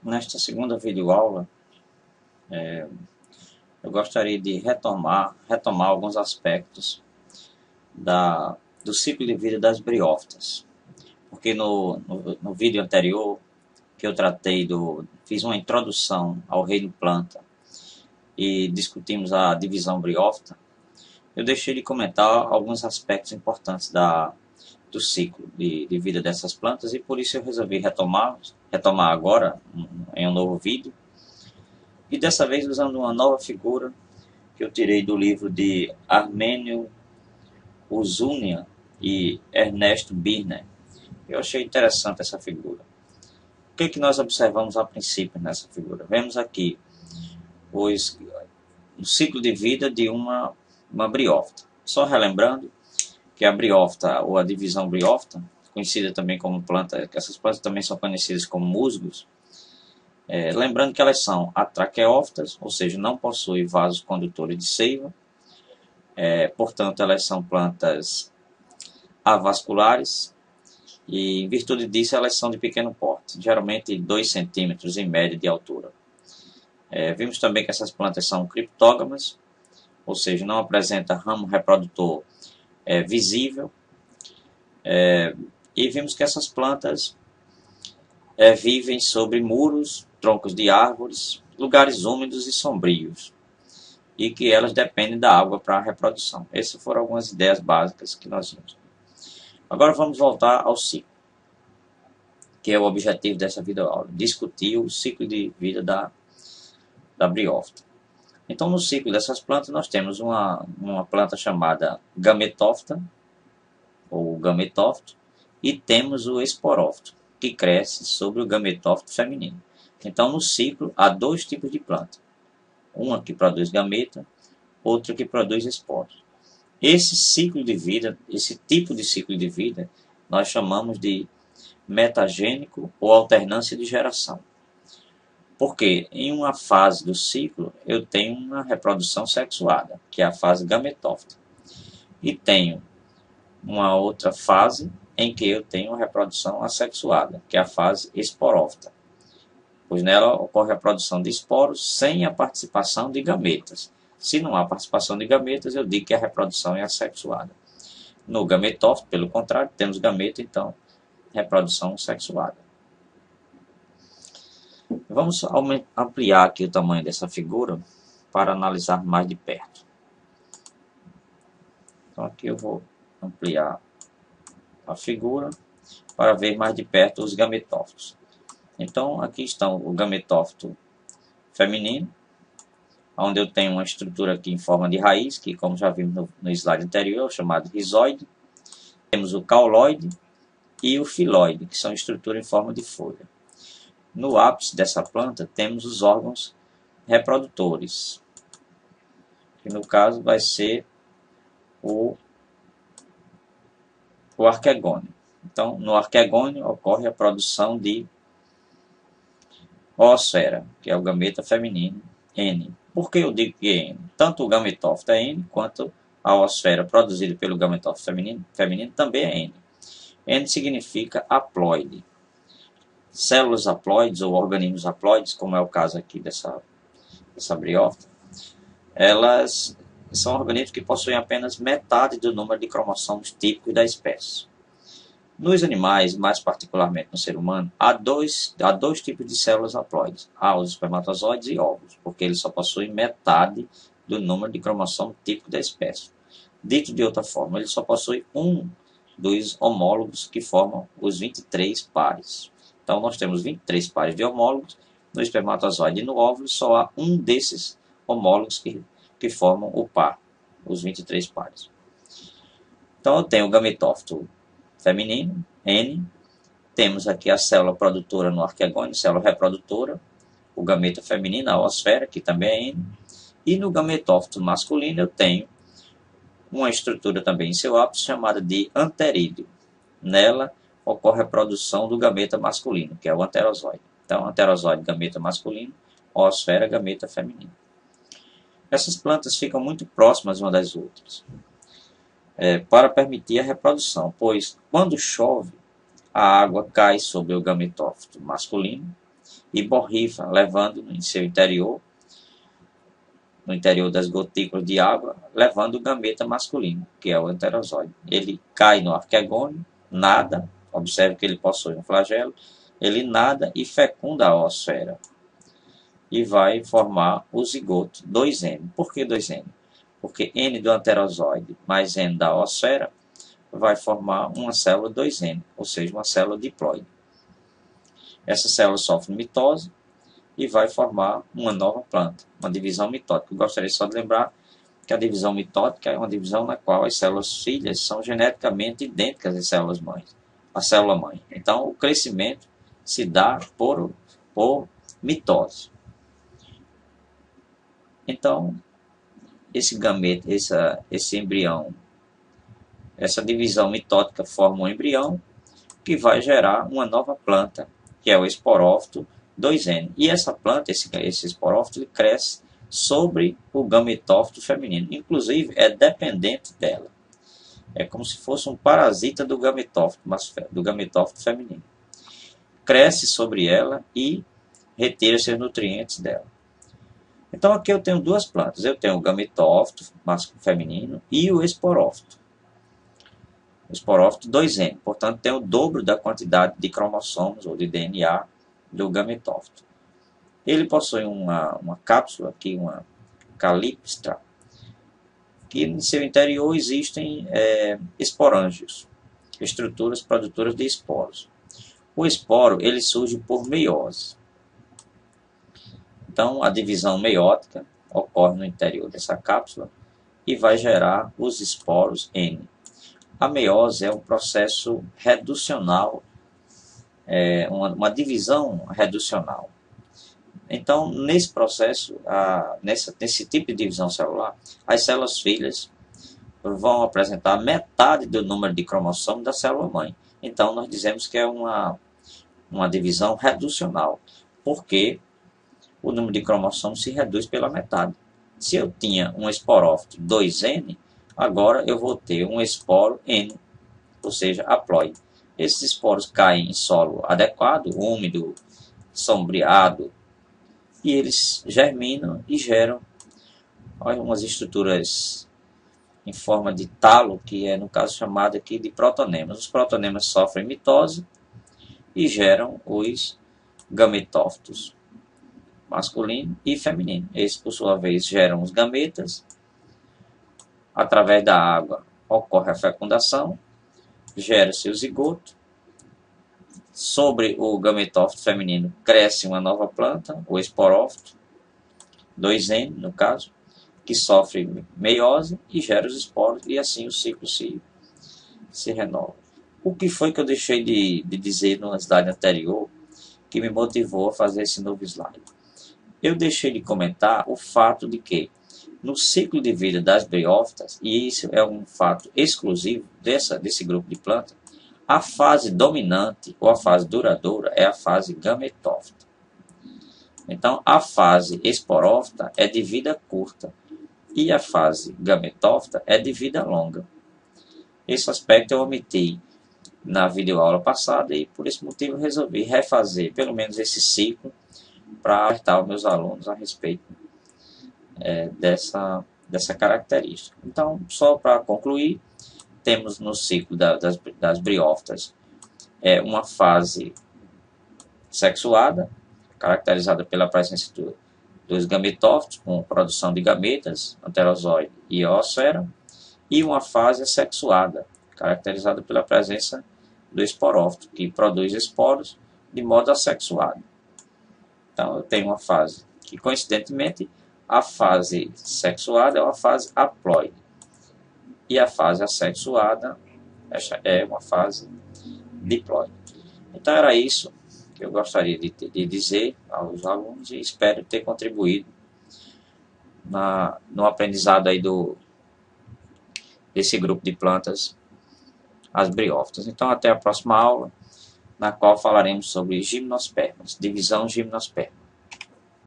Nesta segunda videoaula, eu gostaria de retomar alguns aspectos do ciclo de vida das briófitas. Porque no vídeo anterior, que eu fiz uma introdução ao reino planta e discutimos a divisão briófita, eu deixei de comentar alguns aspectos importantes do ciclo de vida dessas plantas, e por isso eu resolvi retomar agora em um novo vídeo, e dessa vez usando uma nova figura que eu tirei do livro de Armênio Uzunia e Ernesto Birner. Eu achei interessante essa figura. O que nós observamos a princípio nessa figura? Vemos aqui o ciclo de vida de uma briófita. Só relembrando que a briófita, ou a divisão briófita, conhecida também como planta, que essas plantas também são conhecidas como musgos, lembrando que elas são atraqueófitas, ou seja, não possuem vasos condutores de seiva, portanto elas são plantas avasculares, e em virtude disso elas são de pequeno porte, geralmente 2 centímetros em média de altura. Vimos também que essas plantas são criptógamas, ou seja, não apresenta ramo reprodutor visível, e vimos que essas plantas vivem sobre muros, troncos de árvores, lugares úmidos e sombrios, e que elas dependem da água para a reprodução. Essas foram algumas ideias básicas que nós vimos. Agora vamos voltar ao ciclo, que é o objetivo dessa videoaula, discutir o ciclo de vida da briófita. Então, no ciclo dessas plantas, nós temos uma planta chamada gametófita, ou gametófito, e temos o esporófito, que cresce sobre o gametófito feminino. Então, no ciclo, há 2 tipos de planta. Uma que produz gameta, outra que produz esporos. Esse ciclo de vida, esse tipo de ciclo de vida, nós chamamos de metagênico ou alternância de geração. Porque em uma fase do ciclo eu tenho uma reprodução sexuada, que é a fase gametófita. E tenho uma outra fase em que eu tenho a reprodução assexuada, que é a fase esporófita. Pois nela ocorre a produção de esporos sem a participação de gametas. Se não há participação de gametas, eu digo que a reprodução é assexuada. No gametófito, pelo contrário, temos gameta, então, reprodução sexuada. Vamos ampliar aqui o tamanho dessa figura para analisar mais de perto. Então aqui eu vou ampliar a figura para ver mais de perto os gametófitos. Então aqui estão o gametófito feminino, onde eu tenho uma estrutura aqui em forma de raiz, que como já vimos no slide anterior, é chamado rizoide. Temos o cauloide e o filóide, que são estruturas em forma de folha. No ápice dessa planta temos os órgãos reprodutores, que no caso vai ser o arquegônio. Então, no arquegônio ocorre a produção de oosfera, que é o gameta feminino, N. Por que eu digo que é N? Tanto o gametófito é N, quanto a oosfera produzida pelo gametófito feminino também é N. N significa haploide. Células haploides ou organismos haploides, como é o caso aqui dessa briófita, elas são organismos que possuem apenas metade do número de cromossomos típicos da espécie. Nos animais, mais particularmente no ser humano, há dois tipos de células haploides. Há os espermatozoides e óvulos, porque eles só possuem metade do número de cromossomos típicos da espécie. Dito de outra forma, eles só possuem um dos homólogos que formam os 23 pares. Então, nós temos 23 pares de homólogos. No espermatozoide e no óvulo, só há um desses homólogos que formam o par, os 23 pares. Então, eu tenho o gametófito feminino, N. Temos aqui a célula produtora no arquegônio, célula reprodutora. O gameta feminino, a oosfera, que também é N. E no gametófito masculino, eu tenho uma estrutura também em seu ápice chamada de anterídeo. Nela ocorre a produção do gameta masculino, que é o anterozoide. Então, anterozoide, gameta masculino, oosfera, gameta feminino. Essas plantas ficam muito próximas umas das outras para permitir a reprodução, pois quando chove, a água cai sobre o gametófito masculino e borrifa, levando em seu interior, no interior das gotículas de água, levando o gameta masculino, que é o enterozoide. Ele cai no arquegônio, nada, observe que ele possui um flagelo, ele nada e fecunda a oosfera. E vai formar o zigoto 2N. Por que 2N? Porque N do enterozoide mais N da oosfera vai formar uma célula 2N, ou seja, uma célula diploide. Essa célula sofre mitose e vai formar uma nova planta, uma divisão mitótica. Eu gostaria só de lembrar que a divisão mitótica é uma divisão na qual as células filhas são geneticamente idênticas às células mães, à célula mãe. Então, o crescimento se dá por mitose. Então, esse gameta, esse embrião, essa divisão mitótica forma um embrião que vai gerar uma nova planta, que é o esporófito 2N. E essa planta, esse esporófito, ele cresce sobre o gametófito feminino. Inclusive, é dependente dela. É como se fosse um parasita do gametófito feminino. Cresce sobre ela e retira seus nutrientes dela. Então, aqui eu tenho duas plantas. Eu tenho o gametófito feminino e o esporófito. O esporófito 2N. Portanto, tem o dobro da quantidade de cromossomos ou de DNA do gametófito. Ele possui uma cápsula, aqui uma calípstra, que em seu interior existem esporângios, estruturas produtoras de esporos. O esporo ele surge por meiose. Então, a divisão meiótica ocorre no interior dessa cápsula e vai gerar os esporos N. A meiose é um processo reducional, uma divisão reducional. Então, nesse processo, nesse tipo de divisão celular, as células filhas vão apresentar metade do número de cromossomos da célula mãe. Então, nós dizemos que é uma divisão reducional, porque o número de cromossomos se reduz pela metade. Se eu tinha um esporófito 2N, agora eu vou ter um esporo N, ou seja, haploide. Esses esporos caem em solo adequado, úmido, sombreado, e eles germinam e geram umas estruturas em forma de talo, que é, no caso, chamado aqui de protonemas. Os protonemas sofrem mitose e geram os gametófitos, masculino e feminino. Esses, por sua vez, geram os gametas. Através da água ocorre a fecundação, gera-se o zigoto. Sobre o gametófito feminino cresce uma nova planta, o esporófito, 2N no caso, que sofre meiose e gera os esporos, e assim o ciclo se renova. O que foi que eu deixei de dizer na slide anterior que me motivou a fazer esse novo slide? Eu deixei de comentar o fato de que, no ciclo de vida das briófitas, e isso é um fato exclusivo desse grupo de plantas, a fase dominante ou a fase duradoura é a fase gametófita. Então, a fase esporófita é de vida curta e a fase gametófita é de vida longa. Esse aspecto eu omiti na videoaula passada e por esse motivo resolvi refazer pelo menos esse ciclo para alertar os meus alunos a respeito dessa característica. Então, só para concluir, temos no ciclo das briófitas uma fase sexuada, caracterizada pela presença dos gametófitos, com produção de gametas, enterozoide e oosfera, e uma fase assexuada, caracterizada pela presença do esporófito, que produz esporos de modo assexuado. Então, eu tenho uma fase que, coincidentemente, a fase sexuada é uma fase haploide. E a fase assexuada é uma fase diploide. Então, era isso que eu gostaria de dizer aos alunos e espero ter contribuído no aprendizado aí desse grupo de plantas, as briófitas. Então, até a próxima aula, na qual falaremos sobre gimnospermas, divisão gimnosperma.